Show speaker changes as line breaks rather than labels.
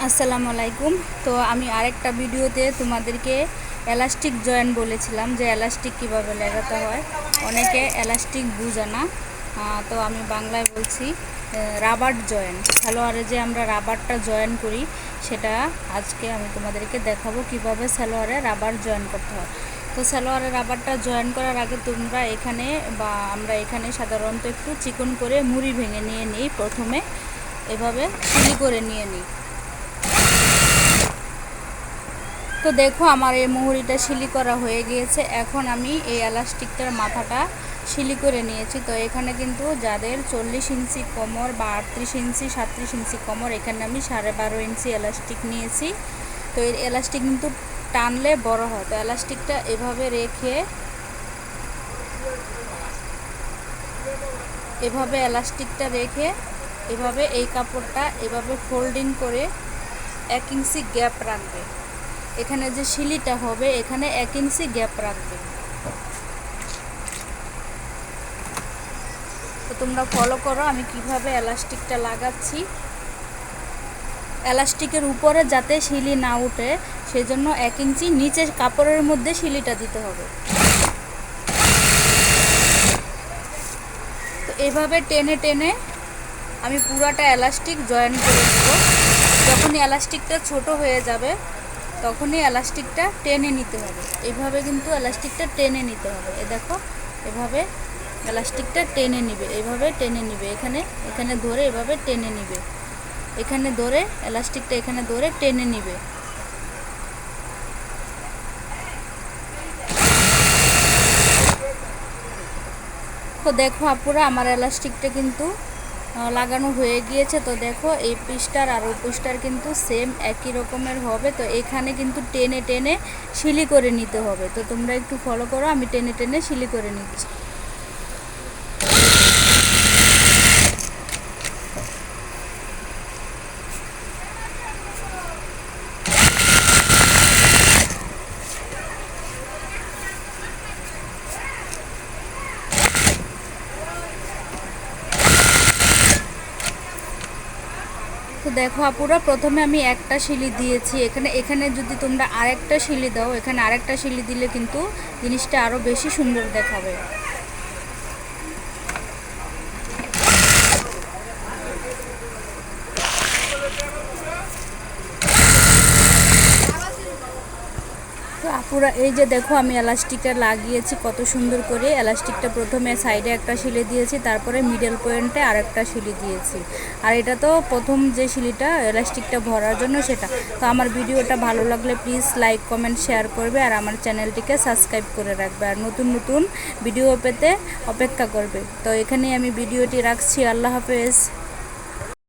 আসসালামু আলাইকুম। তো আমি আরেকটা ভিডিওতে তোমাদেরকে এলাস্টিক জয়েন্ট বলেছিলাম যে এলাস্টিক কিভাবে লাগাতে হয়। অনেকে এলাস্টিক বুঝে না, তো আমি বাংলায় বলছি রাবার জয়েন্ট। সালোয়ারে যে আমরা রাবারটা জয়েন করি সেটা আজকে আমি তোমাদেরকে দেখাবো কিভাবে সালোয়ারে রাবার জয়েন করতে হয়। তো সালোয়ারে রাবারটা জয়েন করার আগে তোমরা এখানে বা আমরা এখানে সাধারণত একটু চিকন করে মুড়ি ভেঙে নিয়ে নিই। প্রথমে এভাবে সিলি করে নিয়ে নিই। তো দেখো আমার এই মুহুরিটা সিলি করা হয়ে গিয়েছে। এখন আমি এই এলাস্টিকটার মাথাটা সিলি করে নিয়েছি। তো এখানে কিন্তু যাদের 40 ইঞ্চি কোমর বা 38 ইঞ্চি 37 ইঞ্চি কোমর, এখানে আমি 12.5 ইঞ্চি এলাস্টিক নিয়েছি। তো এই এলাস্টিক কিন্তু টানলে বড় হয়। তো এলাস্টিকটা এভাবে রেখে এভাবে এই কাপড়টা এভাবে ফোল্ডিং করে 1 ইঞ্চি গ্যাপ রাখবে। এখানে যে সিলিটা হবে এখানে 1 ইঞ্চি গ্যাপ রাখবে। তো তোমরা ফলো করো আমি কিভাবে এলাস্টিকটা লাগাচ্ছি। এলাস্টিকের উপরে যাতে সিলি না উঠে সেজন্য 1 ইঞ্চি নিচের কাপড়ের মধ্যে সিলিটা দিতে হবে। তো এভাবে টেনে টেনে আমি পুরাটা এলাস্টিক জয়েন করে দেব। যখনই এলাস্টিকটা ছোট হয়ে যাবে তখনই এলাস্টিকটা টেনে নিতে হবে। এইভাবে কিন্তু এলাস্টিকটা টেনে নিতে হবে। এ দেখো এভাবে এলাস্টিকটা টেনে নিবে, এভাবে টেনে নিবে। এখানে ধরে এভাবে টেনে নিবে, এখানে ধরে এলাস্টিকটা এখানে ধরে টেনে নিবে। তো দেখো আপুরা আমার এলাস্টিকটা কিন্তু লাগানো হয়ে গিয়েছে। তো দেখো এই পিসটার আর ওই পিসটার কিন্তু সেম একই রকমের হবে। তো এখানে কিন্তু টেনে টেনে সিলি করে নিতে হবে। তো তোমরা একটু ফলো করো, আমি টেনে টেনে সিলি করে নিচ্ছি। তো দেখো আপুরা প্রথমে আমি একটা সিলি দিয়েছি। এখানে যদি তোমরা আরেকটা সিলি দাও, এখানে আরেকটা সিলি দিলে কিন্তু জিনিসটা আরও বেশি সুন্দর দেখাবে। তো আপুরা এই যে দেখো আমি এলাস্টিকটা লাগিয়েছি কত সুন্দর করে। এলাস্টিকটা প্রথমে সাইডে একটা সিলি দিয়েছি, তারপরে মিডল পয়েন্টে আরেকটা সিলি দিয়েছি। আর এটা তো প্রথম যে সিলিটা এলাস্টিকটা ভরার জন্য সেটা। তো আমার ভিডিওটা ভালো লাগলে প্লিজ লাইক কমেন্ট শেয়ার করবে আর আমার চ্যানেলটিকে সাবস্ক্রাইব করে রাখবে আর নতুন নতুন ভিডিও পেতে অপেক্ষা করবে। তো এখানেই আমি ভিডিওটি রাখছি। আল্লাহ হাফেজ।